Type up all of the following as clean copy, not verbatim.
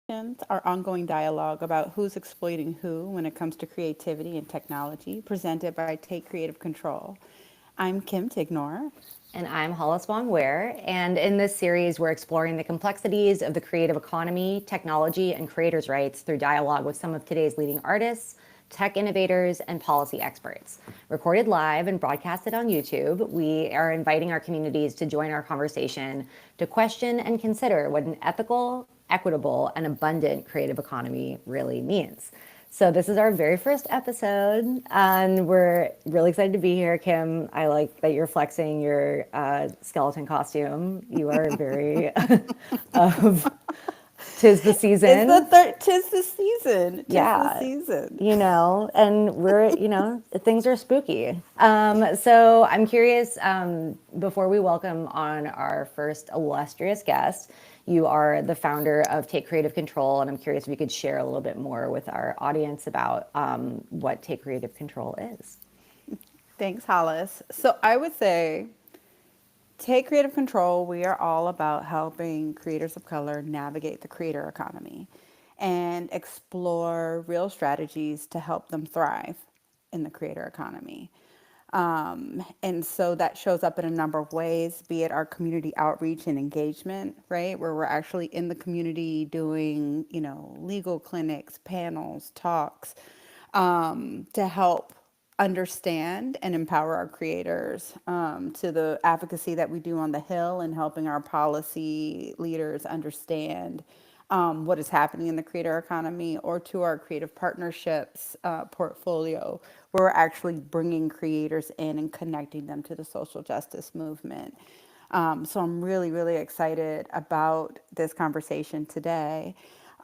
Conversations, our ongoing dialogue about who's exploiting who when it comes to creativity and technology, presented by Take Creative Control. I'm Kim Tignor. And I'm Hollis Von Ware. And in this series, we're exploring the complexities of the creative economy, technology, and creators' rights through dialogue with some of today's leading artists, tech innovators, and policy experts. Recorded live and broadcasted on YouTube, we are inviting our communities to join our conversation to question and consider what an ethical, equitable, and abundant creative economy really means. So this is our very first episode, and we're really excited to be here. Kim, I like that you're flexing your skeleton costume. You are very of tis the It's the season. third, tis the season, tis the Yeah, season. and we're, things are spooky. So I'm curious, before we welcome on our first illustrious guest, you are the founder of Take Creative Control, and I'm curious if you could share a little bit more with our audience about what Take Creative Control is. Thanks, Hollis. So I would say, Take Creative Control, we are all about helping creators of color navigate the creator economy and explore real strategies to help them thrive in the creator economy. And so that shows up in a number of ways, be it our community outreach and engagement, right? Where we're actually in the community doing, legal clinics, panels, talks, to help understand and empower our creators, to the advocacy that we do on the Hill and helping our policy leaders understand what is happening in the creator economy, or to our creative partnerships portfolio, where we're actually bringing creators in and connecting them to the social justice movement. So I'm really, really excited about this conversation today,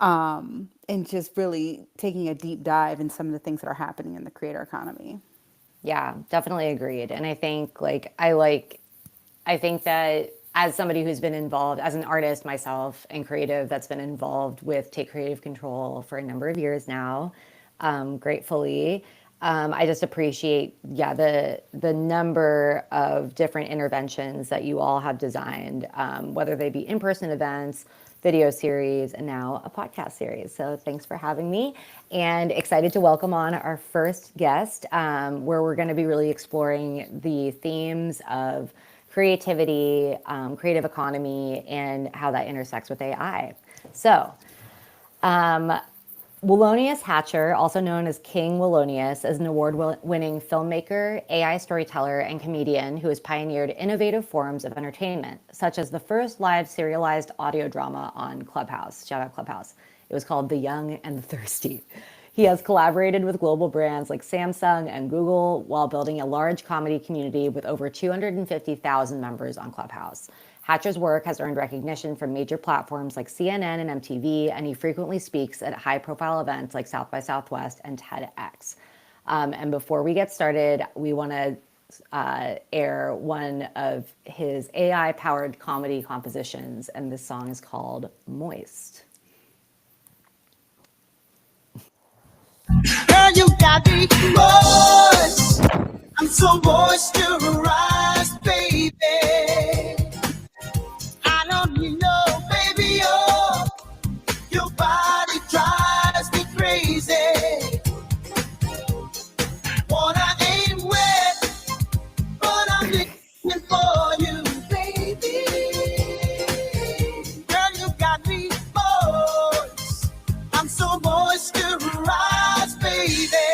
and just really taking a deep dive in some of the things that are happening in the creator economy. Yeah, definitely agreed. And I think I think that as somebody who's been involved as an artist myself and creative that's been involved with Take Creative Control for a number of years now, gratefully, I just appreciate, the number of different interventions that you all have designed, whether they be in-person events, video series, and now a podcast series. So thanks for having me, and excited to welcome on our first guest, where we're going to be really exploring the themes of creativity, creative economy, and how that intersects with AI. So Wallonius Hatcher, also known as King Wallonius, is an award-winning filmmaker, AI storyteller, and comedian who has pioneered innovative forms of entertainment, such as the first live serialized audio drama on Clubhouse. Shout out Clubhouse. It was called The Young and the Thirsty. He has collaborated with global brands like Samsung and Google while building a large comedy community with over 250,000 members on Clubhouse. Hatcher's work has earned recognition from major platforms like CNN and MTV, and he frequently speaks at high-profile events like South by Southwest and TEDx. And before we get started, we want to air one of his AI-powered comedy compositions, and this song is called Moist. Girl, you got me moist. I'm so moisturized, baby. I don't need no baby, oh. Your body drives me crazy. Water ain't wet, but I'm looking for you, baby. Girl, you got me moist. I'm so moisturized, baby.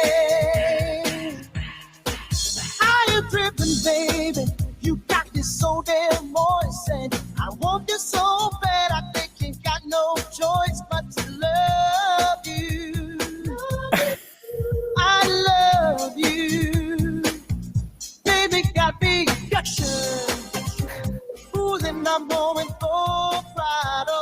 How you dripping, baby? You got me so damn moist, and I want you so bad. I think you got no choice but to love you. I love you, baby. Got me gushing. Ooh, then I'm going for Prado.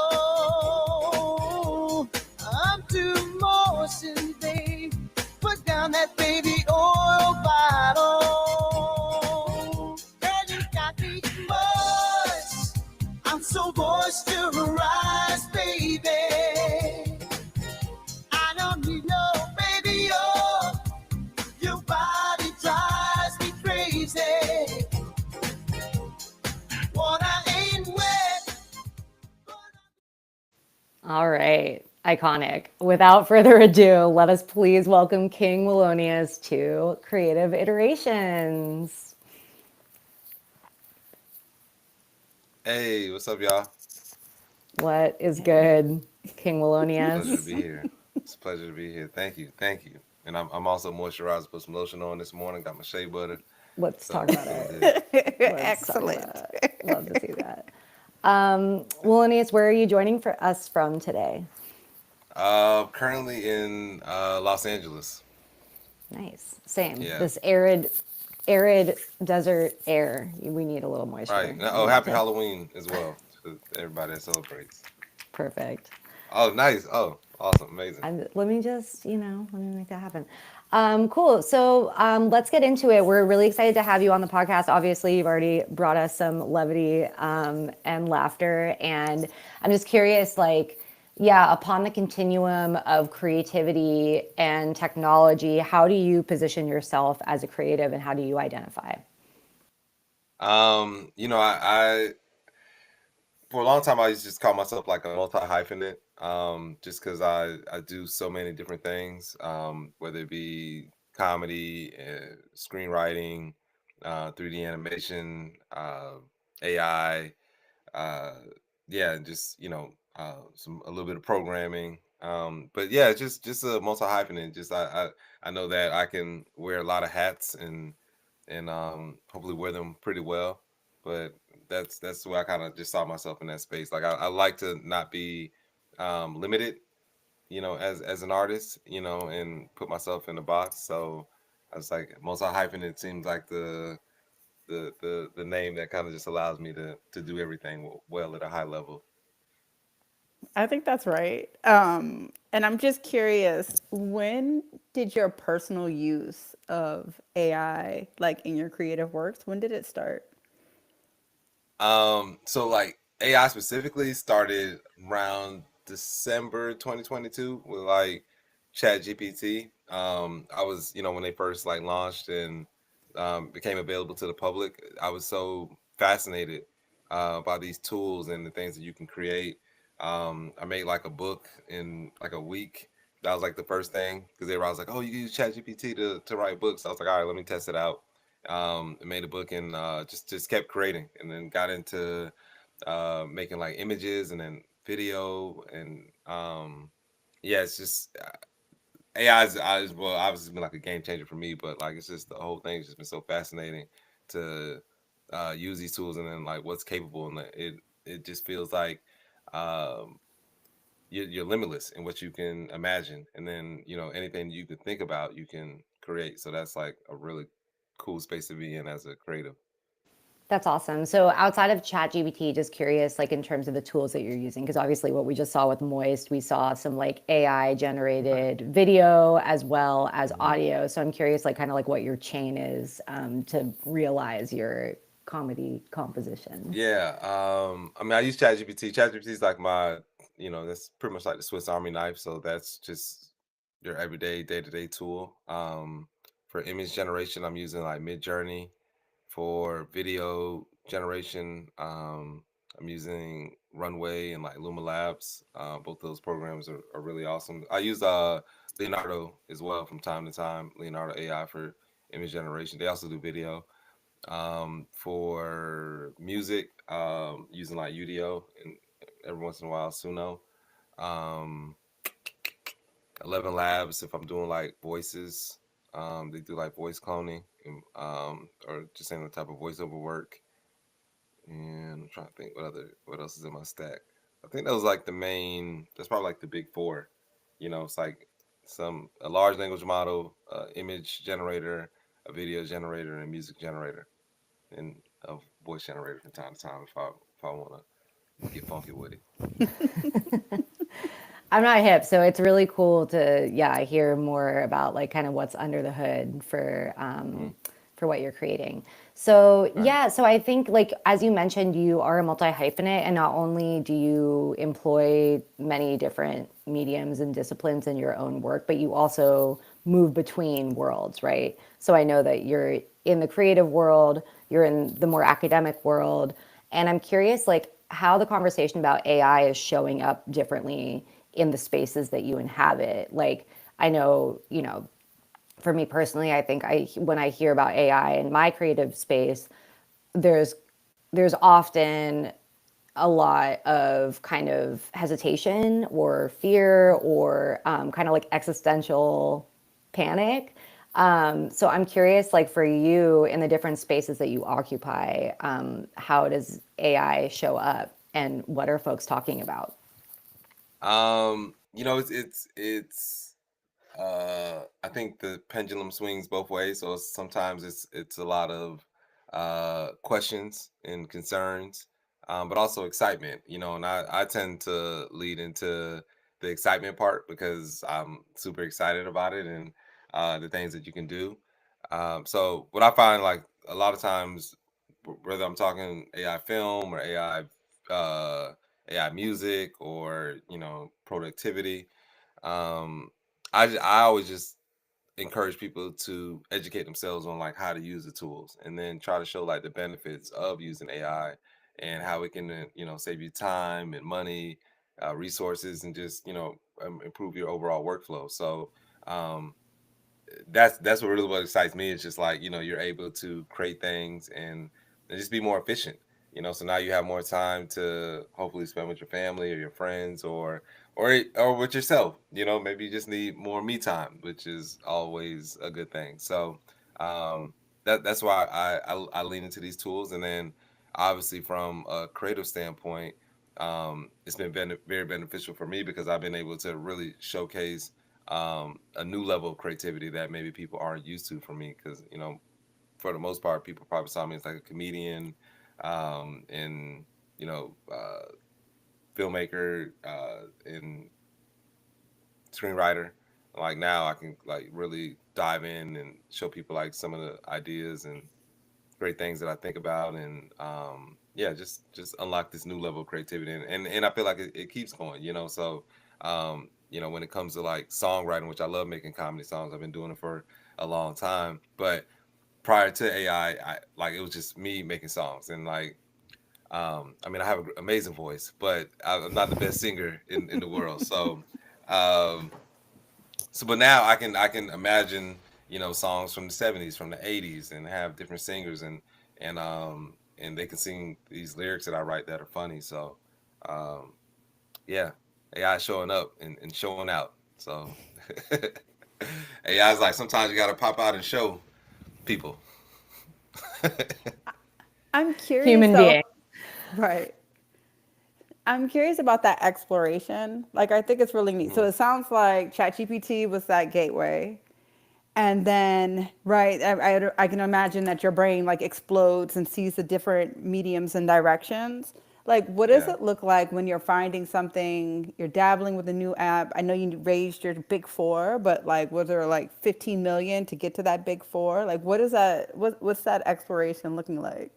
I'm too moist, babe. Put down that baby oil bottle. Girl, you got me moist. I'm so moisturized, baby. I don't need no baby, oh. Your body drives me crazy. Water ain't wet. All right. Iconic. Without further ado, let us please welcome King Melonius to Creative Iterations. Hey, what's up, y'all? What is good, King Pleasure to be Melonius? here. It's a pleasure to be here. Thank you, thank you. And I'm also moisturized, put some lotion on this morning. Got my shea butter, Let's talk so about feeling it. good. Let's talk Excellent. about it. Love to see that. Melonius, where are you joining for us from today? Currently in Los Angeles. Nice. Same. Yeah, This arid desert air. We need a little moisture. right. We Oh, need happy to. Halloween as well to everybody that celebrates. Perfect. Oh, nice. Oh, awesome, amazing. Let me just, let me make that happen. Cool. So let's get into it. We're really excited to have you on the podcast. Obviously, you've already brought us some levity and laughter. And I'm just curious, like, yeah, upon the continuum of creativity and technology, how do you position yourself as a creative and how do you identify? I for a long time I used to just call myself like a multi hyphenate, just because I do so many different things, whether it be comedy, screenwriting, 3D animation, AI, uh, yeah, and just some a little bit of programming. But yeah, just a multi hyphenate. Just I know that I can wear a lot of hats and hopefully wear them pretty well. But that's where I kind of just saw myself in that space. Like I like to not be limited, as an artist, and put myself in a box. So I was like, multi hyphen. It seems like the name that kind of just allows me to do everything well at a high level. I think that's right. And I'm just curious, when did your personal use of AI, like in your creative works, when did it start? So like AI specifically started around December 2022 with like Chat GPT. I was, when they first like launched and became available to the public, I was so fascinated by these tools and the things that you can create. I made like a book in like a week. That was like the first thing because everybody was like, "Oh, you can use Chat GPT to write books." I was like, "All right, let me test it out." Made a book and just kept creating, and then got into making like images and then video and yeah, it's just AI is well obviously been like a game changer for me, but like it's just the whole thing's just been so fascinating to use these tools and then like what's capable, and it just feels like um, you're limitless in what you can imagine, and then anything you could think about you can create. So that's like a really cool space to be in as a creative. That's awesome. So outside of ChatGPT, just curious, like in terms of the tools that you're using, because obviously what we just saw with Moist, we saw some like AI Right. generated video as well as Mhm. audio. So I'm curious, like kind of like what your chain is to realize your comedy composition. Yeah. I mean, I use ChatGPT. ChatGPT is like my, that's pretty much like the Swiss Army knife. So that's just your everyday, day-to-day tool. For image generation, I'm using like Midjourney. For video generation, I'm using Runway and like Luma Labs. Both those programs are really awesome. I use Leonardo as well from time to time. Leonardo AI for image generation. They also do video. For music, using like Udio and every once in a while Suno. Um, 11 Labs if I'm doing like voices. They do like voice cloning and, or just any type of voiceover work. And I'm trying to think what else is in my stack. I think that was like the main. That's probably like the big four. It's like a large language model, image generator, a video generator, and a music generator, and a voice generator from time to time if I want to get funky with it. I'm not hip, so it's really cool to hear more about like kind of what's under the hood Hmm. for what you're creating. So Right. so I think like as you mentioned, you are a multi hyphenate, and not only do you employ many different mediums and disciplines in your own work, but you also move between worlds, right? So I know that you're in the creative world, you're in the more academic world, and I'm curious like how the conversation about AI is showing up differently in the spaces that you inhabit. Like, I know, for me personally, I think when I hear about AI in my creative space, there's often a lot of kind of hesitation or fear or kind of like existential panic. So I'm curious, like for you in the different spaces that you occupy, how does AI show up and what are folks talking about? I think the pendulum swings both ways. So sometimes it's a lot of questions and concerns, but also excitement. And I tend to lead into the excitement part because I'm super excited about it and the things that you can do. So what I find, like a lot of times, whether I'm talking AI film or uh, AI music or productivity, um, I always just encourage people to educate themselves on like how to use the tools and then try to show like the benefits of using AI and how it can save you time and money, resources, and just improve your overall workflow. So um, that's what excites me. It's just like you're able to create things and just be more efficient. So now you have more time to hopefully spend with your family or your friends or with yourself. Maybe you just need more me time, which is always a good thing. So that's why I lean into these tools. And then obviously from a creative standpoint, it's been very beneficial for me because I've been able to really showcase a new level of creativity that maybe people aren't used to from me. Because for the most part, people probably saw me as like a comedian, and you know, uh, filmmaker, and screenwriter. Like now, I can like really dive in and show people like some of the ideas and great things that I think about, and yeah, just unlock this new level of creativity, and I feel like it keeps going. So when it comes to like songwriting, which I love making comedy songs, I've been doing it for a long time, but prior to AI, like it was just me making songs, and like I mean, I have an amazing voice, but I'm not the best singer in the world. Um, but now I can imagine songs from the '70s, from the '80s, and have different singers and they can sing these lyrics that I write that are funny. So um, yeah, AI showing up and showing out. So AI is like sometimes you got to pop out and show people. I'm curious Human though, being. right? I'm curious about that exploration. Like, I think it's really neat. So Mhm. it sounds like ChatGPT was that gateway. And then, right, I can imagine that your brain like explodes and sees the different mediums and directions. Like, what does Yeah. it look like when you're finding something, you're dabbling with a new app? I know you raised your big four, but like, was there like 15 million to get to that big four? Like, what is that? What's that exploration looking like?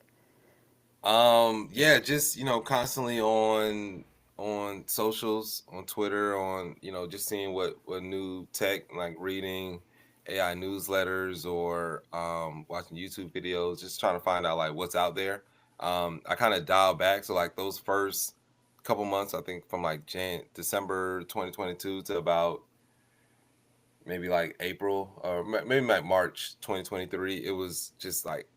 Yeah, just constantly on socials, on Twitter, on just seeing what new tech, like reading AI newsletters or watching YouTube videos, just trying to find out like what's out there. I kind of dial back, so like those first couple months, I think from like December 2022 to about maybe like April or maybe like March 2023, it was just like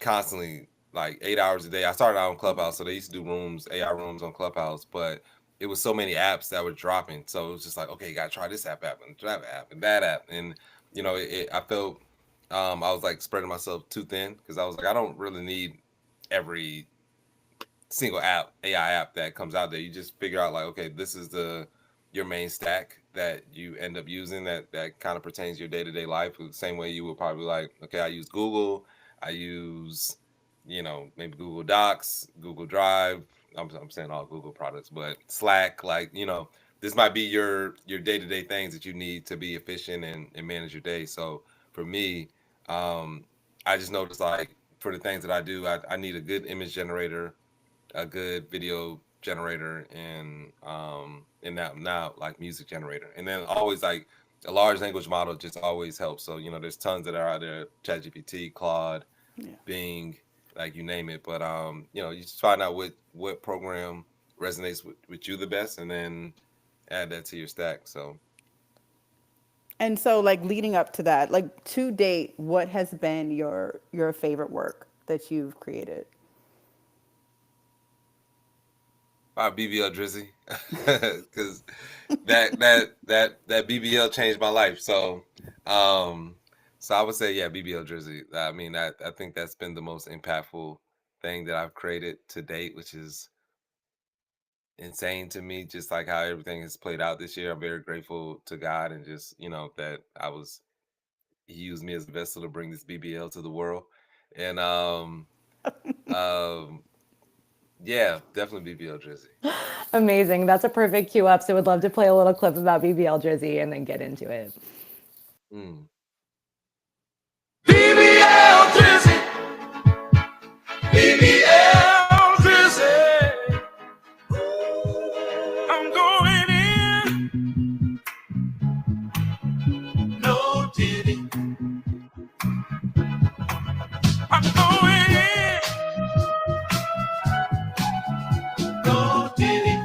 constantly like 8 hours a day. I started out on Clubhouse, so they used to do rooms, AI rooms on Clubhouse, but it was so many apps that were dropping. So it was just like, okay, you gotta try this app and that app and that app. And I felt I was like spreading myself too thin because I was like, I don't really need every single AI app that comes out there. You just figure out like, okay, this is your main stack that you end up using that kind of pertains to your day-to-day life. The same way you would probably like, okay, I use Google, I use, maybe Google Docs, Google Drive. I'm saying all Google products, but Slack, like, this might be your day-to-day things that you need to be efficient and manage your day. So for me, um, I just noticed like for the things that I do, I need a good image generator, a good video generator, and now like music generator, and then always like a large language model just always helps. So there's tons that are out there: ChatGPT, Claude, Yeah. Bing, like you name it. But you just find out what program resonates with you the best, and then add that to your stack. So And so, like leading up to that, like to date, what has been your favorite work that you've created? BBL Drizzy, because that BBL changed my life. Um, so I would say yeah, BBL Drizzy. I mean, I think that's been the most impactful thing that I've created to date, which is insane to me. Just like how everything has played out this year, I'm very grateful to God and just that He used me as a vessel to bring this BBL to the world, and um, yeah, definitely BBL Drizzy. Amazing. That's a perfect cue up. So would love to play a little clip about BBL Drizzy and then get into it. Mm. BBL Drizzy, BBL Drizzy. I'm going in, no diddy. I'm going in, no diddy.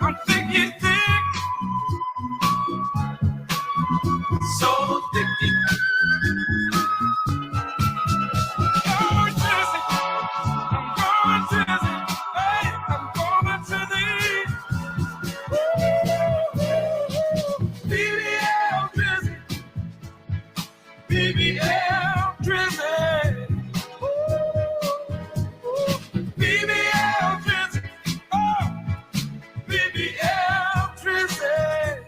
I'm thinking thick, so thicky. Going dizzy, I'm going dizzy. Hey, I'm going to the BBL Drizzy, BBL Drizzy. BBL Drizzy, oh, BBL Drizzy.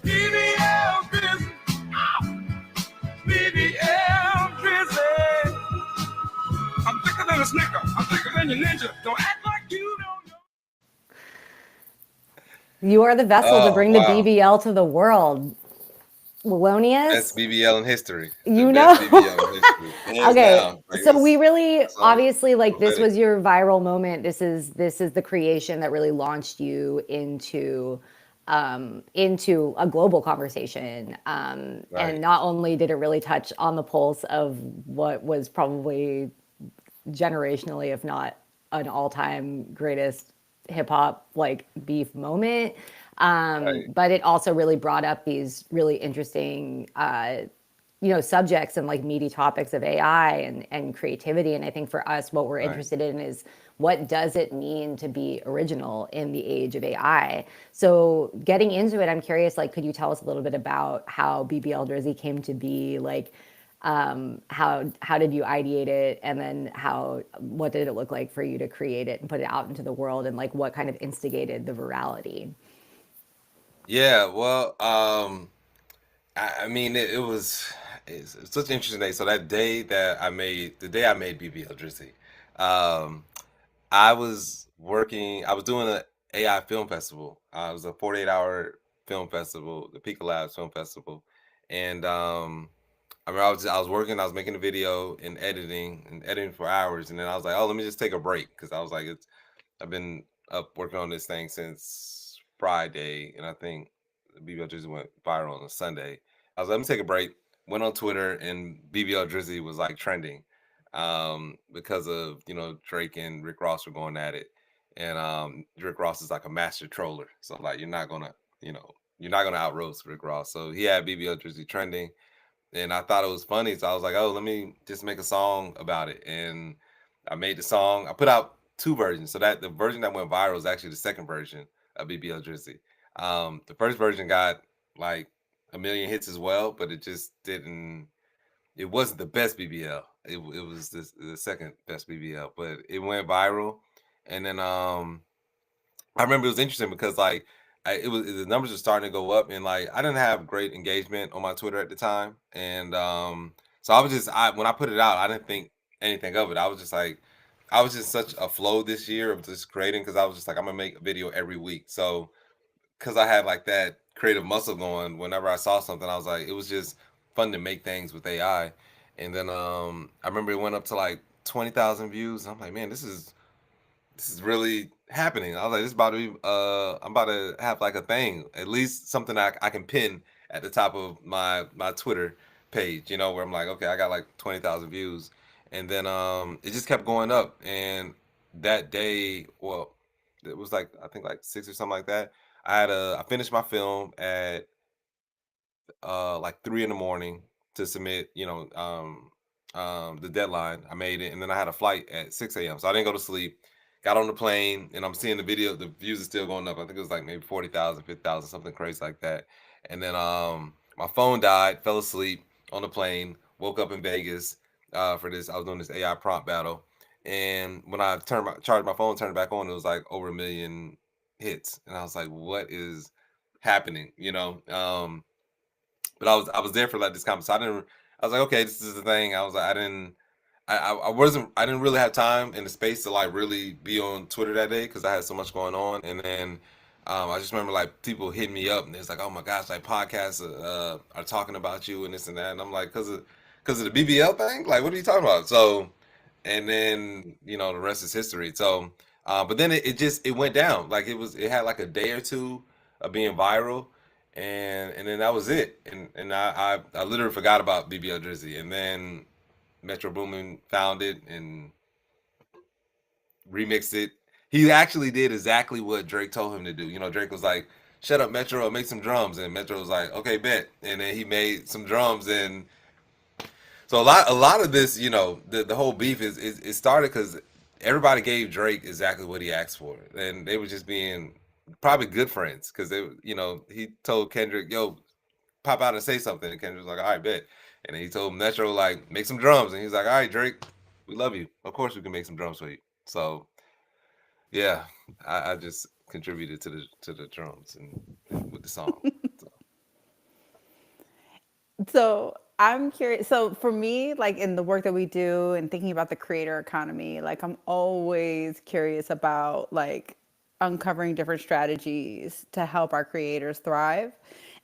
BBL Drizzy, BBL Drizzy. I'm thicker than a snicker. I'm thicker than your ninja. Don't act like you don't know. You are the vessel to Oh bring the wow, BBL to the world. best Wallonius, BBL in history. The you best know. BBL in history, hands Okay, down. Like so we really it's obviously like this prophetic. was your viral moment. This is the creation that really launched you into a global conversation. And Right, not only did it really touch on the pulse of what was probably generationally, if not an all-time greatest hip hop like beef moment. right, But it also really brought up these really interesting, subjects and like meaty topics of AI and creativity. And I think for us, what we're right. interested in is what does it mean to be original in the age of AI? So getting into it, I'm curious, like, could you tell us a little bit about how BBL Drizzy came to be? Like, how did you ideate it, and then what did it look like for you to create it and put it out into the world, and like what kind of instigated the virality? Yeah, well, I mean, it's such an interesting day. So that day that the day I made BBL Drizzy, um, I was working. I was doing an AI film festival. It was a 48-hour film festival, the Pika Labs Film Festival, and I mean, I was working. I was making a video and editing for hours, and then I was like, oh, let me just take a break because I was like, I've been up working on this thing since Friday, and I think BBL Drizzy went viral on a Sunday. I was like, let me take a break. Went on Twitter, and BBL Drizzy was like trending because of Drake and Rick Ross were going at it, and Rick Ross is like a master troller, so like you know you're not gonna out roast Rick Ross. So he had BBL Drizzy trending, and I thought it was funny. So I was like, oh, let me just make a song about it. And I made the song. I put out two versions. So that the version that went viral is actually the second version of BBL Drizzy. The first version got like a million hits as well, but it just didn't. It wasn't the best BBL. It was the second best BBL, but it went viral. And then I remember it was interesting because like it was the numbers were starting to go up, and like I didn't have great engagement on my Twitter at the time, and so I when I put it out, I didn't think anything of it. I was just like, I was just such a flow this year of just creating because I was just like I'm gonna make a video every week. So because I had like that creative muscle going, whenever I saw something, I was like, it was just fun to make things with AI. And then I remember it went up to like 20,000 views. I'm like, man, this is really happening. I was like, this is about to be, I'm about to have like a thing, at least something I can pin at the top of my Twitter page, where I'm like, okay, I got like 20,000 views. And then it just kept going up. And that day, well, it was like I think like 6 or something like that. I finished my film at like 3 in the morning to submit, the deadline. I made it, and then I had a flight at 6 a.m. So I didn't go to sleep. Got on the plane, and I'm seeing the video. The views are still going up. I think it was like maybe 40,000, 50,000, something crazy like that. And then my phone died. Fell asleep on the plane. Woke up in Vegas for this. I was doing this AI prompt battle, and when I charged my phone, turned it back on, it was like over a million hits, and I was like, "What is happening?" But I was there for like this conference. So I was like, okay, this is the thing. I was like, I didn't really have time in the space to like really be on Twitter that day because I had so much going on. And then I just remember like people hitting me up and it's like, oh my gosh, like podcasts are talking about you and this and that. And I'm like, because of the BBL thing? Like, what are you talking about? So, and then the rest is history. So, but then it went down. Like it had like a day or two of being viral, and then that was it. And I literally forgot about BBL Drizzy, and then Metro Boomin found it and remixed it. He actually did exactly what Drake told him to do. Drake was like, "Shut up, Metro, make some drums," and Metro was like, "Okay, bet." And then he made some drums, and so a lot of this, the whole beef is it started because everybody gave Drake exactly what he asked for, and they were just being probably good friends because he told Kendrick, "Yo, pop out and say something," and Kendrick was like, "All right, bet," and then he told Metro like, "Make some drums," and he's like, "All right, Drake, we love you. Of course we can make some drums for you." So yeah, I just contributed to the drums and with the song. So, So I'm curious. So for me, like in the work that we do and thinking about the creator economy, like I'm always curious about like uncovering different strategies to help our creators thrive.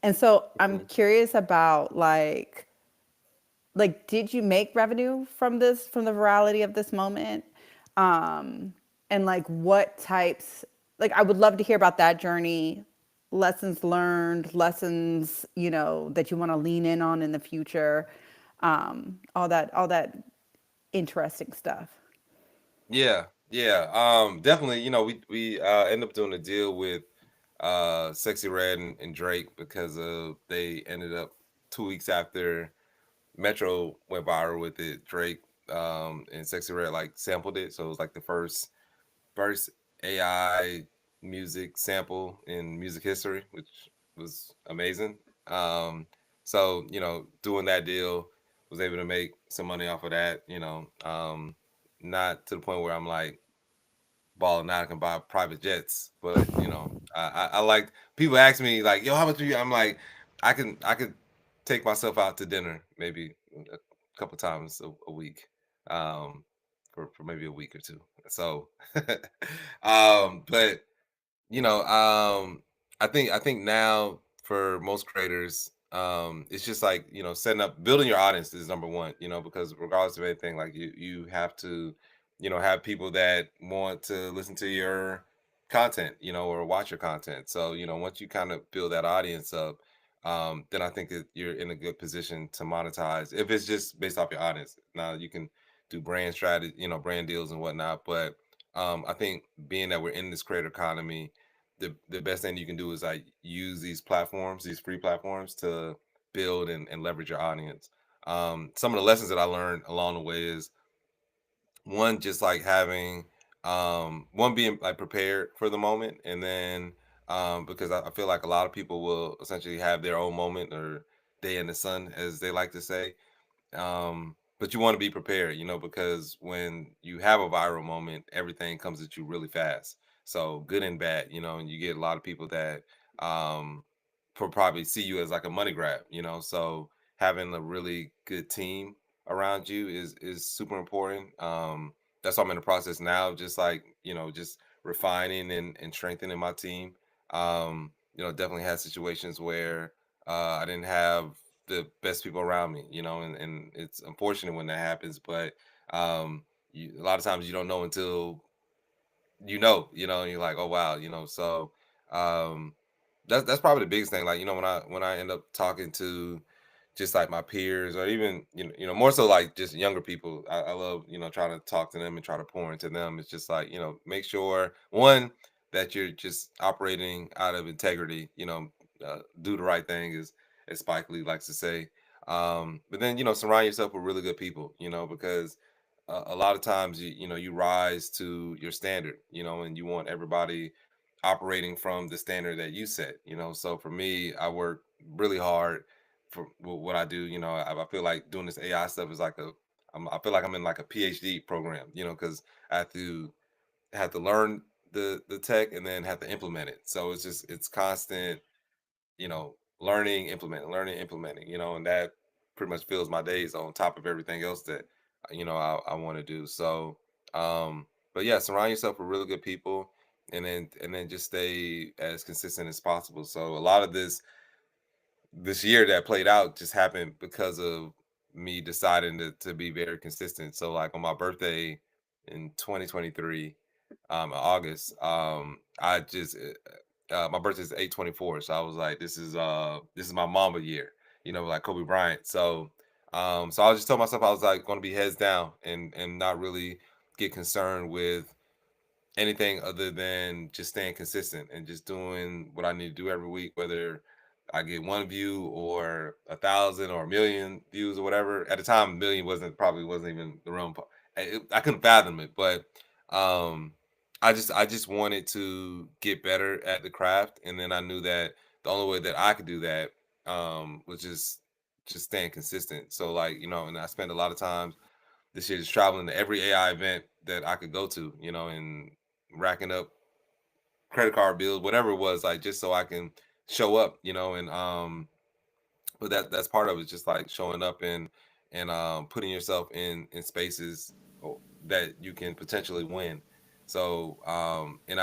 And so I'm mhm. curious about did you make revenue from this, from the virality of this moment? And like what types, like I would love to hear about that journey, lessons learned, lessons, that you want to lean in on in the future, all that interesting stuff. Yeah, yeah. Definitely, we end up doing a deal with Sexy Red and Drake because they ended up 2 weeks after Metro went viral with it. Drake and Sexy Red like sampled it, so it was like the first AI music sample in music history, which was amazing. So doing that deal, was able to make some money off of that. Not to the point where I'm like balling out, I can buy private jets, but I like people ask me like, "Yo, how much do you?" I'm like, I could take myself out to dinner maybe a couple times a week, um, for maybe a week or two. So, but you know, I think now for most creators, it's just like setting up, building your audience is number one. Because regardless of anything, like you have to, have people that want to listen to your content, or watch your content. So once you kind of build that audience up, then I think that you're in a good position to monetize if it's just based off your audience. Now you can do brand strategy, brand deals and whatnot, but I think being that we're in this creator economy, the best thing you can do is like use these platforms, these free platforms, to build and leverage your audience. Some of the lessons that I learned along the way is one, just like having one, being like prepared for the moment, and then because I feel like a lot of people will essentially have their own moment or day in the sun, as they like to say. But you want to be prepared, because when you have a viral moment, everything comes at you really fast. So good and bad, and you get a lot of people that um probably see you as like a money grab, So having a really good team around you is super important. That's why I'm in the process now, just like, just refining and strengthening my team. Definitely had situations where I didn't have the best people around me, and it's unfortunate when that happens, but a lot of times you don't know until and you're like, oh wow, so um that's probably the biggest thing. Like, when I end up talking to just like my peers, or even more so like just younger people. I love trying to talk to them and try to pour into them. It's just like make sure one that you're just operating out of integrity. Do the right thing, as Spike Lee likes to say. But then surround yourself with really good people. Because a lot of times you rise to your standard. And you want everybody operating from the standard that you set. So for me, I work really hard for what I do. I feel like doing this AI stuff is like I feel like I'm in like a PhD program. Because I have to learn the tech and then have to implement it. So it's constant, learning, implementing. And that pretty much fills my days on top of everything else that I want to do. So, but yeah, surround yourself with really good people, and then just stay as consistent as possible. So a lot of this year that played out just happened because of me deciding to be very consistent. So like on my birthday in 2023, August, I just my birthday is 8/24, so I was like, this is my mama year, like Kobe Bryant. So I just told myself I was like going to be heads down and not really get concerned with anything other than just staying consistent and just doing what I need to do every week, whether I get one view or 1,000 or 1,000,000 views or whatever. At the time, a million probably wasn't even the realm. I couldn't fathom it, but um, I just wanted to get better at the craft, and then I knew that the only way that I could do that was just staying consistent. So like and I spent a lot of time this year just traveling to every AI event that I could go to, and racking up credit card bills, whatever it was, like just so I can show up, and but that's part of it, just like showing up and putting yourself in spaces that you can potentially win. So and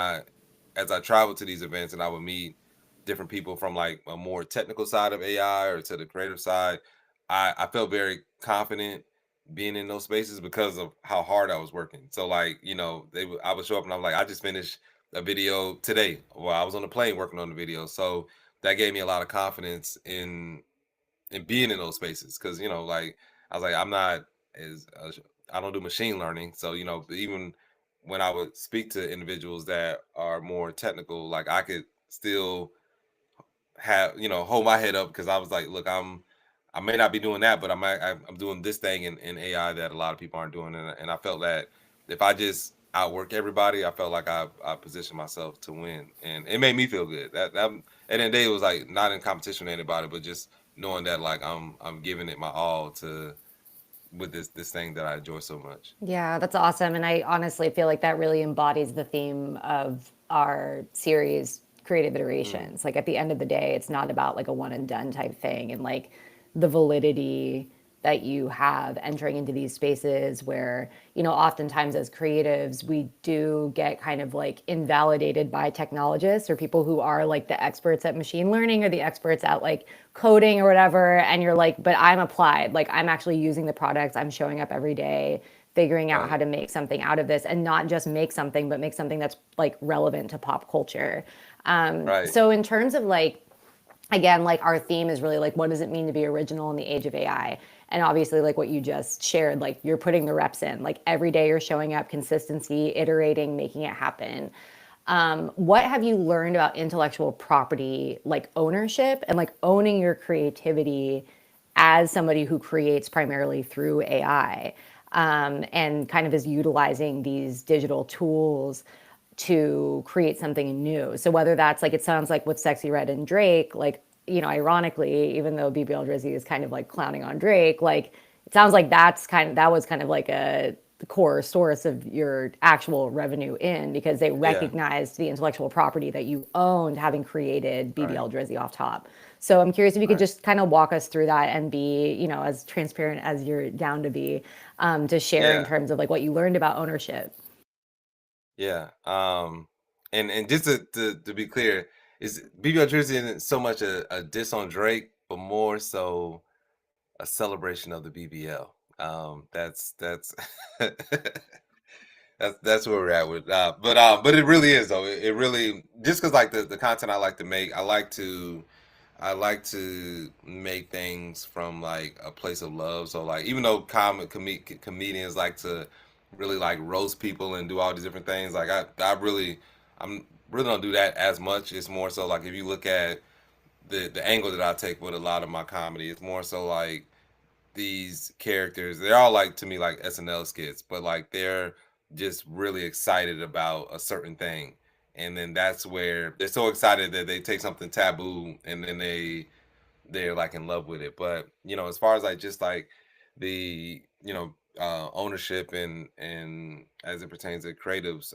as I traveled to these events and I would meet different people from like a more technical side of AI or to the creative side, I felt very confident being in those spaces because of how hard I was working. So like, I would show up and I'm like, I just finished a video today. Well, I was on the plane working on the video. So that gave me a lot of confidence in being in those spaces. Cause like I was like, I'm not as I don't do machine learning. So, even when I would speak to individuals that are more technical, like I could still have hold my head up because I was like, look, I may not be doing that, but I'm doing this thing in AI that a lot of people aren't doing, and I felt that if I just outwork everybody, I felt like I positioned myself to win, and it made me feel good. That at the end of the day, it was like not in competition with anybody, but just knowing that like I'm giving it my all to with this thing that I enjoy so much. Yeah, that's awesome. And I honestly feel like that really embodies the theme of our series, Creative Mm, Iterations. Like at the end of the day, it's not about like a one and done type thing, and like the validity that you have entering into these spaces where, oftentimes as creatives, we do get kind of like invalidated by technologists or people who are like the experts at machine learning or the experts at like coding or whatever. And you're like, but I'm applied, like I'm actually using the products, I'm showing up every day, figuring out how right, to make something out of this and not just make something, but make something that's like relevant to pop culture. right, So in terms of like, again, like our theme is really like, what does it mean to be original in the age of AI? And obviously, like what you just shared, like you're putting the reps in, like every day you're showing up, consistency, iterating, making it happen. What have you learned about intellectual property, like ownership and like owning your creativity as somebody who creates primarily through AI, and kind of is utilizing these digital tools to create something new? So whether that's like, it sounds like with Sexy Red and Drake, like, ironically, even though BBL Drizzy is kind of like clowning on Drake, like it sounds like that was kind of like a the core source of your actual revenue in, because they yeah, recognized the intellectual property that you owned having created right, BBL Drizzy off top. So I'm curious if you could right, just kind of walk us through that and be, as transparent as you're down to be, to share in yeah. terms of like what you learned about ownership. Yeah. And just to be clear, is BBL Drizzy isn't so much a diss on Drake, but more so a celebration of the BBL. That's that's where we're at with but it really is though. It really just because like the content I like to make, I like to I like to make things from like a place of love. So like even though comedians like to really like roast people and do all these different things, like I'm really don't do that as much. It's more so like if you look at the angle that I take with a lot of my comedy, it's more so like these characters, they're all like to me like SNL skits, but like they're just really excited about a certain thing. And then that's where they're so excited that they take something taboo and then they're like in love with it. But as far as like just like the ownership and as it pertains to creatives,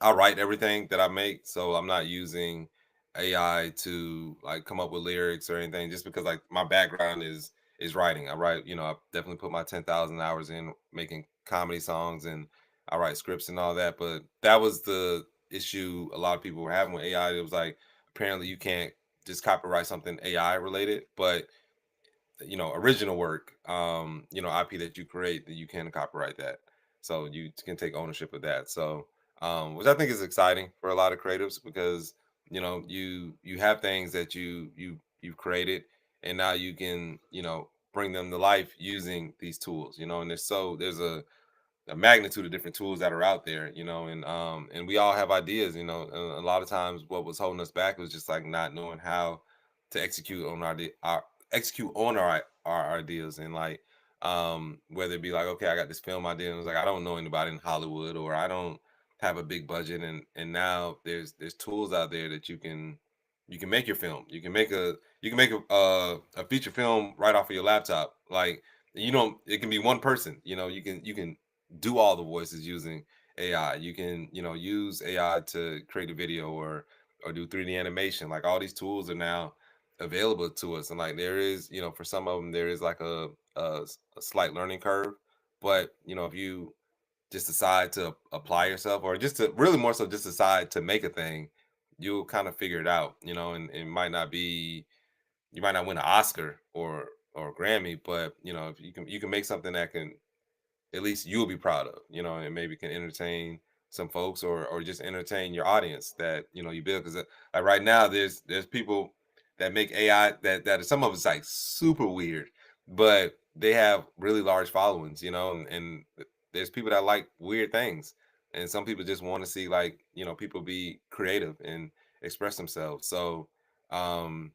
I write everything that I make, so I'm not using AI to like come up with lyrics or anything. Just because like my background is writing. I write, I definitely put my 10,000 hours in making comedy songs and I write scripts and all that. But that was the issue a lot of people were having with AI. It was like apparently you can't just copyright something AI related, but original work, IP that you create, that you can copyright that. So you can take ownership of that. So, which I think is exciting for a lot of creatives because, you have things that you've created and now you can, bring them to life using these tools, and there's a magnitude of different tools that are out there, and we all have ideas, and a lot of times what was holding us back was just like not knowing how to execute on our ideas and like whether it be like, okay, I got this film idea and it's like I don't know anybody in Hollywood or I don't have a big budget, and now there's tools out there that you can make your film. You can make a feature film right off of your laptop. Like it can be one person, you can do all the voices using AI. You can, use AI to create a video or do 3D animation. Like all these tools are now available to us. And like there is, for some of them there is like a slight learning curve. But, if you just decide to apply yourself or just to really more so just decide to make a thing, you'll kind of figure it out, and it might not be you might not win an Oscar or a Grammy, but if you can make something that can at least you'll be proud of, and maybe can entertain some folks or just entertain your audience that you build. Because like right now, there's people that make AI that some of it's like super weird, but they have really large followings, and there's people that like weird things, and some people just want to see like people be creative and express themselves. So um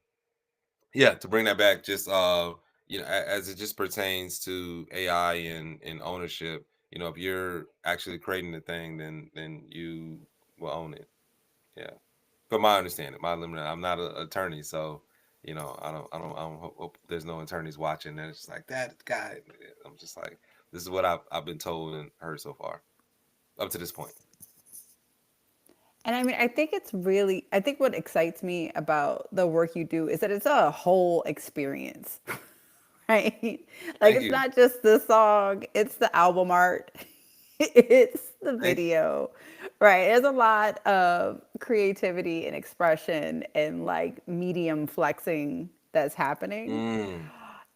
yeah, to bring that back, just as it just pertains to AI and ownership, if you're actually creating the thing, then you will own it. Yeah, from my understanding, my limited. I'm not an attorney, so I don't hope there's no attorneys watching. And it's just like that guy. I'm just like, this is what I've been told and heard so far up to this point. And I mean, I think what excites me about the work you do is that it's a whole experience, right? Like Thank it's you, not just the song, it's the album art, it's the thank you. video, right? There's a lot of creativity and expression and like medium flexing that's happening. Mm,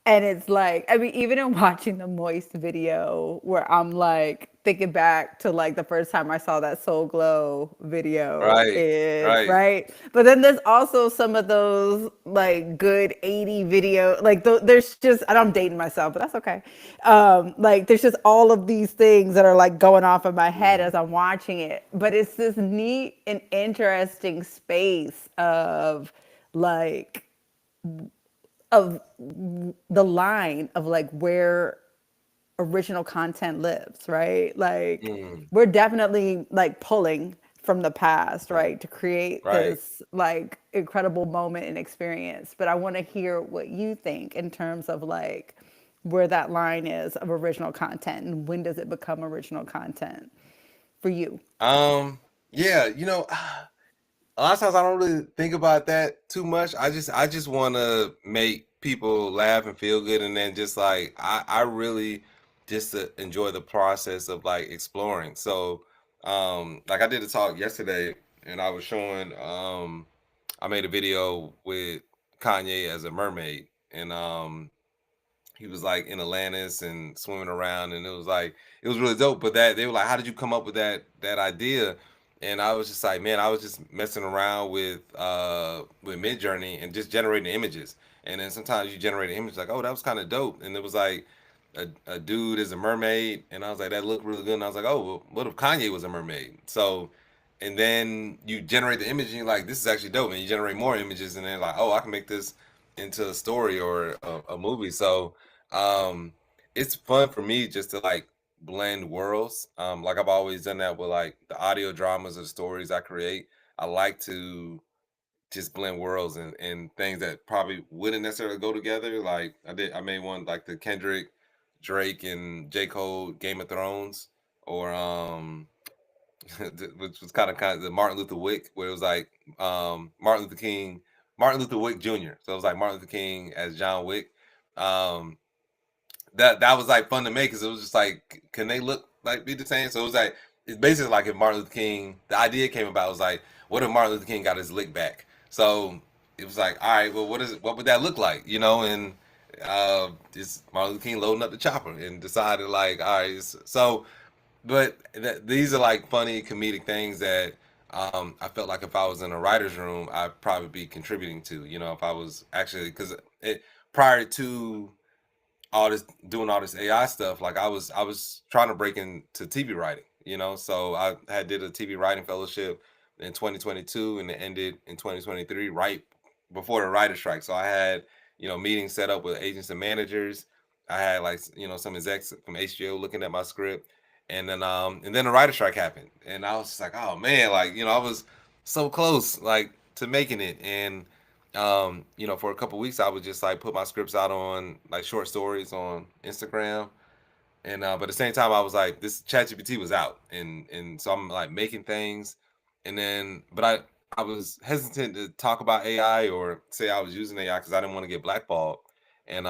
And it's like, I mean, even in watching the Moist video, where I'm like thinking back to like the first time I saw that Soul Glow video, right, and right. right. But then there's also some of those like good 80 video, like there's just, and I'm dating myself, but that's okay. Like there's just all of these things that are like going off in my head Mm, as I'm watching it. But it's this neat and interesting space like, of the line of like where original content lives, right? Like mm, we're definitely like pulling from the past, right, right, to create right. this like incredible moment and experience. But I want to hear what you think in terms of like where that line is of original content and when does it become original content for you? Yeah, a lot of times I don't really think about that too much. I just want to make people laugh and feel good, and then just like I really just to enjoy the process of like exploring. So, like I did a talk yesterday, and I was showing I made a video with Kanye as a mermaid, and he was like in Atlantis and swimming around, and it was really dope. But that they were like, how did you come up with that idea? and I was just like, man, I was just messing around with Midjourney and just generating images. And then sometimes you generate an image like, oh, that was kind of dope, and it was like a dude is a mermaid, and I was like, that looked really good, and I was like, oh, well, what if Kanye was a mermaid? So, and then you generate the image, and you're like, this is actually dope, and you generate more images, and then like, oh, I can make this into a story or a movie. So, um, it's fun for me just to like blend worlds. Like I've always done that with like the audio dramas or stories I create. I like to just blend worlds and things that probably wouldn't necessarily go together. Like I made one like the Kendrick, Drake, and J. Cole Game of Thrones, or which was kind of the Martin Luther Wick, where it was like Martin Luther King, Martin Luther Wick Jr. So it was like Martin Luther King as John Wick. Um, that was like fun to make because it was just like, can they look like be the same? So it was like it's basically like if Martin Luther King, the idea came about was like, what if Martin Luther King got his lick back? So it was like, all right, well, what would that look like, you know? And it's Martin Luther King loading up the chopper and decided like, all right, so but these are like funny comedic things that I felt like if I was in a writer's room, I'd probably be contributing to, you know, if I was actually because it prior to all this doing all this AI stuff, like I was trying to break into TV writing, you know. So I had did a TV writing fellowship in 2022 and it ended in 2023, right before the writer strike. So I had, you know, meetings set up with agents and managers. I had like, you know, some execs from HBO looking at my script. And then the writer strike happened. And I was just like, oh man, like, you know, I was so close like to making it. And you know, for a couple weeks I would just like put my scripts out on like short stories on Instagram. And but at the same time I was like this ChatGPT was out and so I'm like making things and then but I was hesitant to talk about AI or say I was using AI because I didn't want to get blackballed. And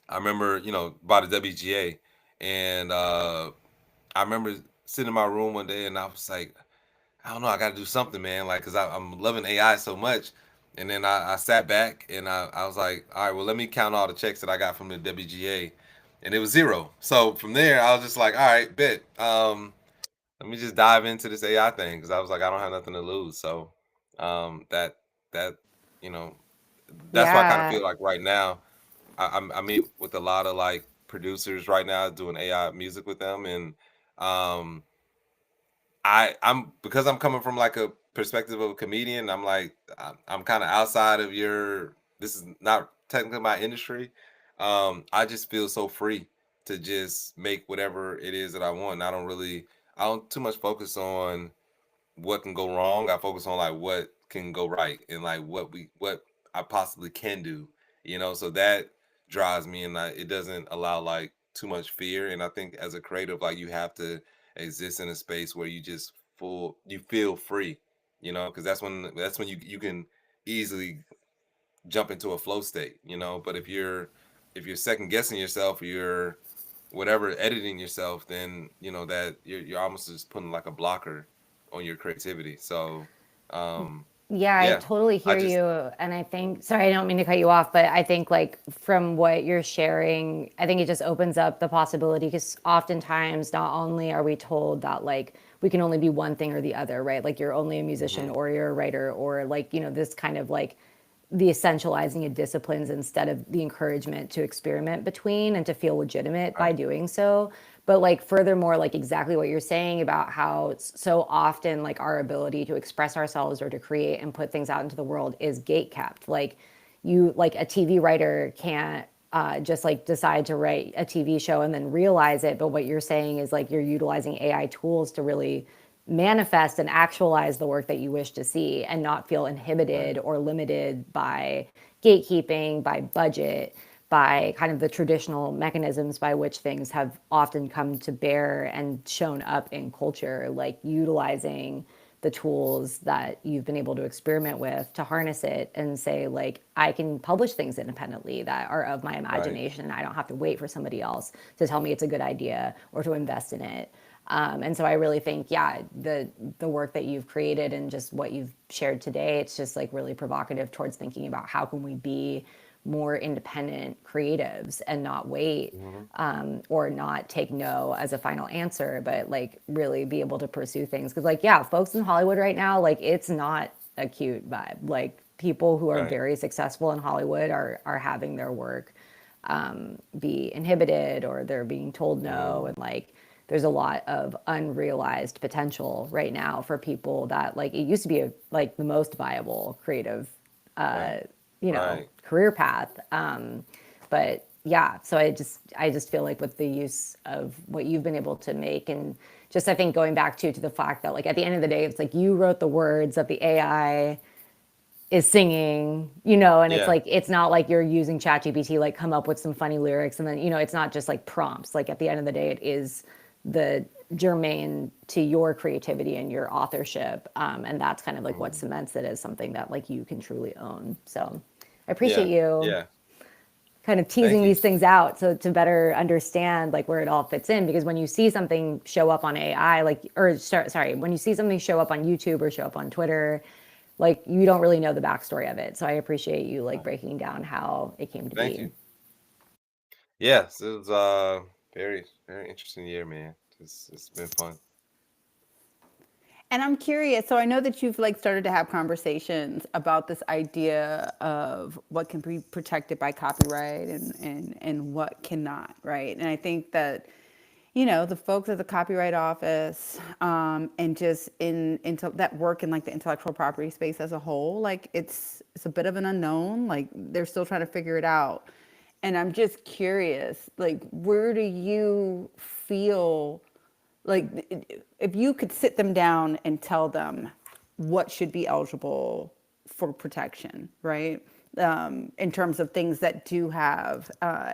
I remember, you know, by the WGA and I remember sitting in my room one day and I was like, I don't know. I got to do something, man. Like, cause I'm loving AI so much. And then I sat back and I was like, all right, well, let me count all the checks that I got from the WGA, and it was zero. So from there, I was just like, all right, bet. Let me just dive into this AI thing because I was like, I don't have nothing to lose. So that you know, that's what I kind of Yeah. feel like right now. I meet with a lot of like producers right now doing AI music with them, and um I'm because I'm coming from like a perspective of a comedian. I'm like I'm kind of outside of your. This is not technically my industry. I just feel so free to just make whatever it is that I want. I don't too much focus on what can go wrong. I focus on like what can go right and like what I possibly can do. You know, so that drives me, and it doesn't allow like too much fear. And I think as a creative, like you have to exist in a space where you feel free. You know, because that's when you can easily jump into a flow state. You know, but if you're second guessing yourself, or you're whatever editing yourself, then you know that you're almost just putting like a blocker on your creativity. So, um, Yeah, I yeah, totally I hear just you. And I think, sorry, I don't mean to cut you off, but I think like from what you're sharing, I think it just opens up the possibility because oftentimes not only are we told that like we can only be one thing or the other, right? Like you're only a musician mhm, or you're a writer or like, you know, this kind of like the essentializing of disciplines instead of the encouragement to experiment between and to feel legitimate by right, doing so. But like furthermore, like exactly what you're saying about how it's so often like our ability to express ourselves or to create and put things out into the world is gate kept. Like you like a TV writer can't just like decide to write a TV show and then realize it. But what you're saying is like you're utilizing AI tools to really manifest and actualize the work that you wish to see and not feel right, inhibited or limited by gatekeeping, by budget, by kind of the traditional mechanisms by which things have often come to bear and shown up in culture, like utilizing the tools that you've been able to experiment with to harness it and say like I can publish things independently that are of my right, imagination. I don't have to wait for somebody else to tell me it's a good idea or to invest in it. And so I really think, yeah, the work that you've created and just what you've shared today, it's just like really provocative towards thinking about how can we be more independent creatives and not wait, or not take no as a final answer, but like really be able to pursue things. Because like, yeah, folks in Hollywood right now, like it's not a cute vibe. Like people who are Right. very successful in Hollywood are having their work be inhibited, or they're being told no, and like there's a lot of unrealized potential right now for people that like it used to be like the most viable creative Right. Right. career path. But yeah, so I just feel like with the use of what you've been able to make, and just I think going back to the fact that like at the end of the day, it's like you wrote the words that the AI is singing, and it's Yeah. like it's not like you're using ChatGPT like come up with some funny lyrics, and then it's not just like prompts. Like at the end of the day, it is the germane to your creativity and your authorship, and that's kind of like what cements it as something that like you can truly own. So I appreciate Yeah. you Yeah. kind of Thank teasing you. these things out so to better understand like where it all fits in, because when you see something show up on AI, like, or sorry, when you see something show up on YouTube or show up on Twitter, like you don't really know the backstory of it. So I appreciate you like breaking down how it came to Thank be. you. Yes, it was very, very interesting year, man. It's been fun. And I'm curious. So I know that you've like started to have conversations about this idea of what can be protected by copyright and what cannot, right? And I think that the folks at the Copyright Office, and just into that work in like the intellectual property space as a whole, like it's a bit of an unknown. Like they're still trying to figure it out. And I'm just curious, like where do you feel like if you could sit them down and tell them what should be eligible for protection, right? In terms of things that do have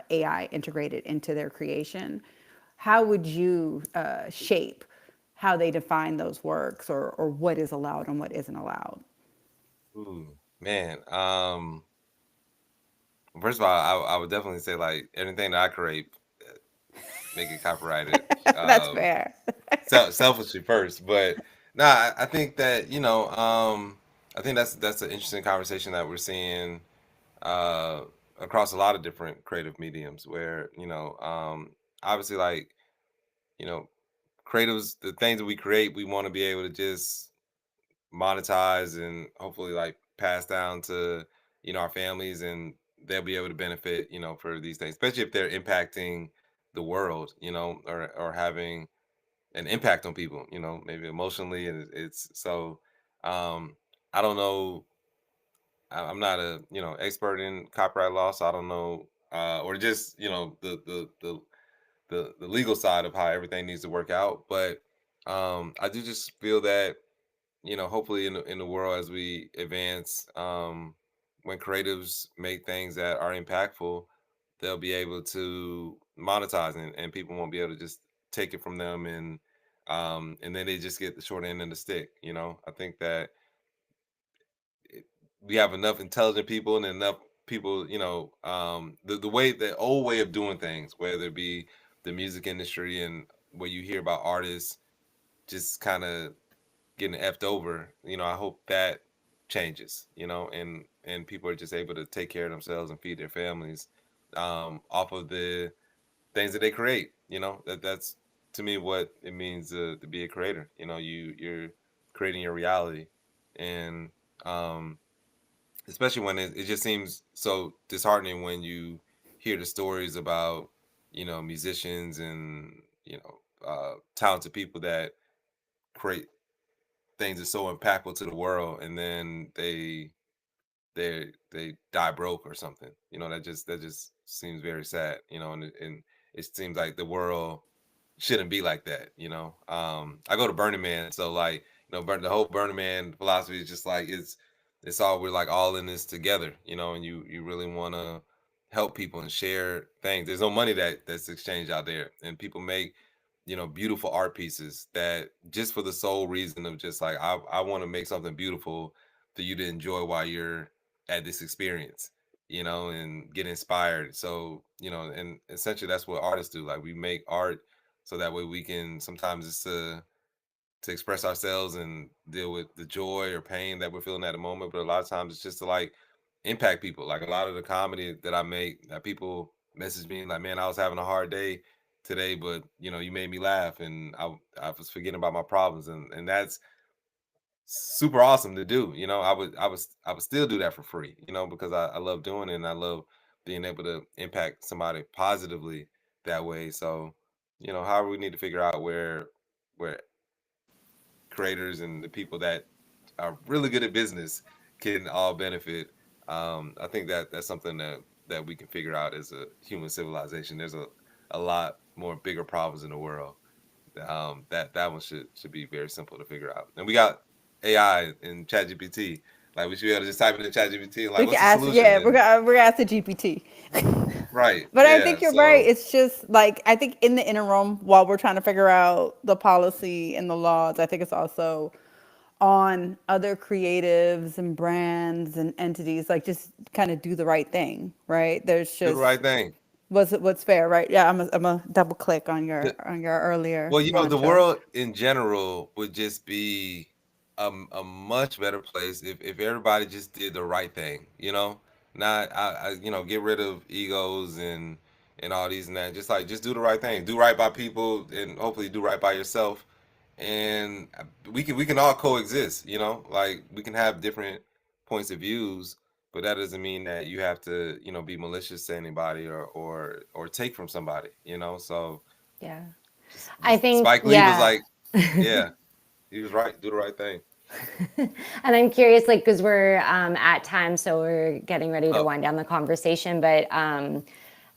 AI integrated into their creation, how would you shape how they define those works, or what is allowed and what isn't allowed? Ooh, man. First of all, I would definitely say like anything that I create, uh, make it copyrighted. That's Um, fair. selfishly first, but nah, I think that I think that's an interesting conversation that we're seeing uh, across a lot of different creative mediums, where obviously like you know creatives, the things that we create, we want to be able to just monetize and hopefully like pass down to our families, and they'll be able to benefit for these things, especially if they're impacting the world, or having an impact on people, maybe emotionally, and it's so um I don't know. I'm not a expert in copyright law, so I don't know, or just the legal side of how everything needs to work out. But I do just feel that hopefully in the world as we advance, when creatives make things that are impactful, they'll be able to monetize, and people won't be able to just take it from them, and then they just get the short end of the stick. I think that we have enough intelligent people and enough people, the old way of doing things, whether it be the music industry, and where you hear about artists just kind of getting effed over. I hope that changes, and people are just able to take care of themselves and feed their families, off of the things that they create. That's to me what it means to be a creator. You're creating your reality, and especially when it just seems so disheartening when you hear the stories about musicians and talented people that create things that's so impactful to the world, and then they die broke or something. That just seems very sad. And it seems like the world shouldn't be like that. I go to Burning Man, so like the whole Burning Man philosophy is just like it's all, we're like all in this together. And you really want to help people and share things. There's no money that's exchanged out there, and people make beautiful art pieces that just for the sole reason of just like I want to make something beautiful for you to enjoy while you're at this experience, and get inspired. So and essentially that's what artists do. Like we make art so that way we can, sometimes it's to express ourselves and deal with the joy or pain that we're feeling at the moment, but a lot of times it's just to like impact people. Like a lot of the comedy that I make, that people message me like, man, I was having a hard day today, but you made me laugh, and I was forgetting about my problems, and that's super awesome to do. I would still do that for free, because I love doing it, and I love being able to impact somebody positively that way. So, however, we need to figure out where creators and the people that are really good at business can all benefit. I think that that's something that we can figure out as a human civilization. There's a lot more bigger problems in the world. That one should be very simple to figure out. And we got AI and ChatGPT. Like we should be able to just type in the ChatGPT and like, We can what's the ask, solution? yeah, And we're gonna ask the GPT. right, But I yeah. think you're right. So It's just like I think in the interim, while we're trying to figure out the policy and the laws, I think it's also on other creatives and brands and entities, like just kind of do the right thing, right? There's do the just right thing. what's fair, right? Yeah, I'm a double click on The- your earlier Well, the mantra. world in general would just be a much better place if everybody just did the right thing. Not get rid of egos and all these and that. Just do the right thing. Do right by people, and hopefully do right by yourself. And we can all coexist. Like we can have different points of views, but that doesn't mean that you have to be malicious to anybody or take from somebody. So Yeah. I just think, Spike Lee was yeah. like, yeah, he was right. Do the right thing. And I'm curious, like, because we're at time, so we're getting ready to Oh, wind down the conversation. But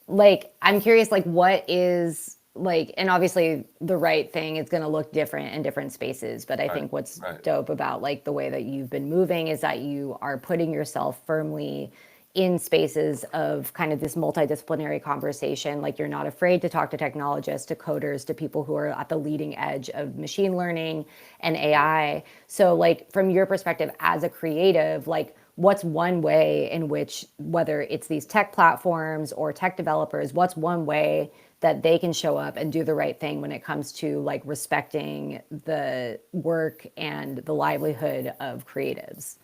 like, I'm curious, like, what is like, and obviously the right thing is going to look different in different spaces. But I right, think what's right, dope about like the way that you've been moving is that you are putting yourself firmly in spaces of kind of this multidisciplinary conversation. Like you're not afraid to talk to technologists, to coders, to people who are at the leading edge of machine learning and yeah. AI. So like from your perspective as a creative, like what's one way in which, whether it's these tech platforms or tech developers, what's one way that they can show up and do the right thing when it comes to like respecting the work and the livelihood of creatives?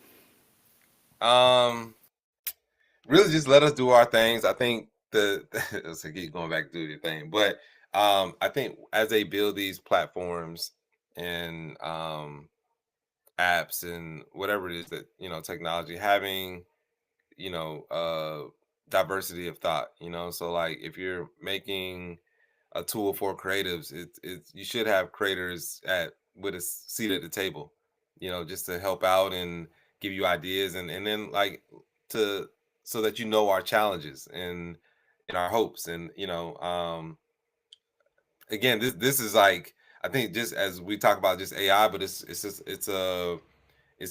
Um, really, just let us do our things. I think the let's keep going back to do your thing, but I think as they build these platforms and apps and whatever it is that technology, having diversity of thought. So like if you're making a tool for creatives, it's you should have creators at with a seat at the table, just to help out and give you ideas, and then like to so that our challenges and our hopes, and again, this is like, I think, just as we talk about just AI, but it's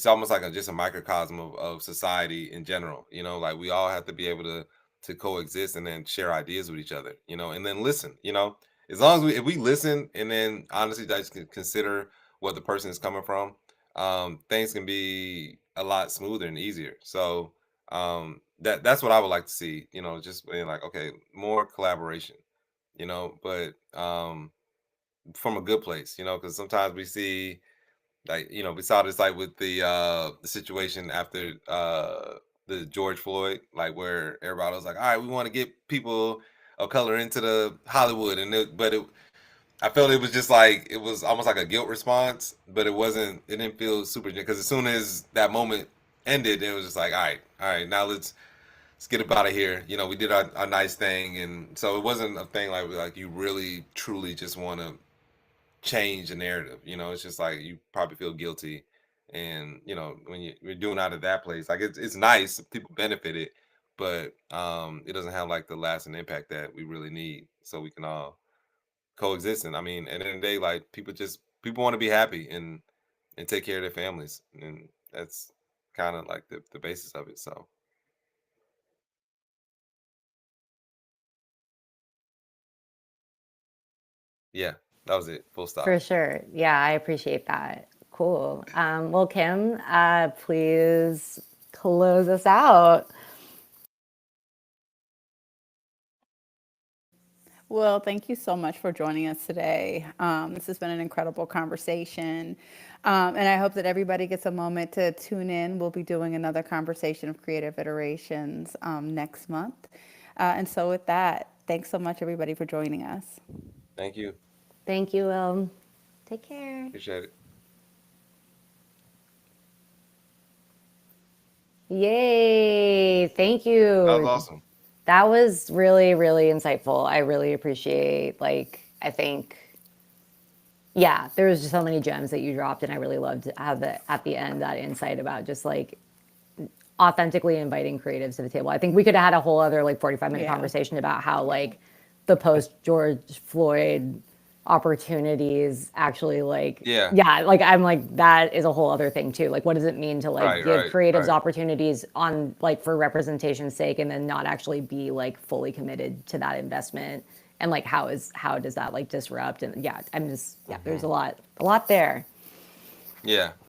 almost like just a microcosm of society in general. Like we all have to be able to coexist and then share ideas with each other, and then listen. As long as if we listen and then honestly just consider what the person is coming from, things can be a lot smoother and easier. So that's what I would like to see. Just being like, okay, more collaboration. But from a good place. Because sometimes we see, like, we saw this like with the situation after the George Floyd, like where everybody was like, all right, we want to get people of color into the Hollywood, I felt it was just like, it was almost like a guilt response, but it didn't feel super, because as soon as that moment ended, it was just like, all right, now let's get up out of here. We did our nice thing, and so it wasn't a thing like you really truly just want to change the narrative. It's just like you probably feel guilty, and when you're doing out of that place, like it's nice, people benefited, but it doesn't have like the lasting impact that we really need, so we can all coexist. And I mean, at the end of the day, like people want to be happy and take care of their families, and that's kind of like the basis of it. So yeah, that was it. Full For stop. sure. Yeah, I appreciate that. Cool. Well, Kim, please close us out. Well, thank you so much for joining us today. This has been an incredible conversation. And I hope that everybody gets a moment to tune in. We'll be doing another conversation of creative iterations next month. And so, with that, thanks so much, everybody, for joining us. Thank you. Thank you. Take care. Appreciate it. Yay. Thank you. That was awesome. That was really, really insightful. I really appreciate, I think, yeah, there was just so many gems that you dropped, and I really loved to have it at the end, that insight about just authentically inviting creatives to the table. I think we could have had a whole other 45-minute Yeah. conversation about how the post George Floyd opportunities actually that is a whole other thing too. What does it mean to give creatives opportunities on for representation's sake, and then not actually be fully committed to that investment, and how does that disrupt? And there's a lot there. Yeah.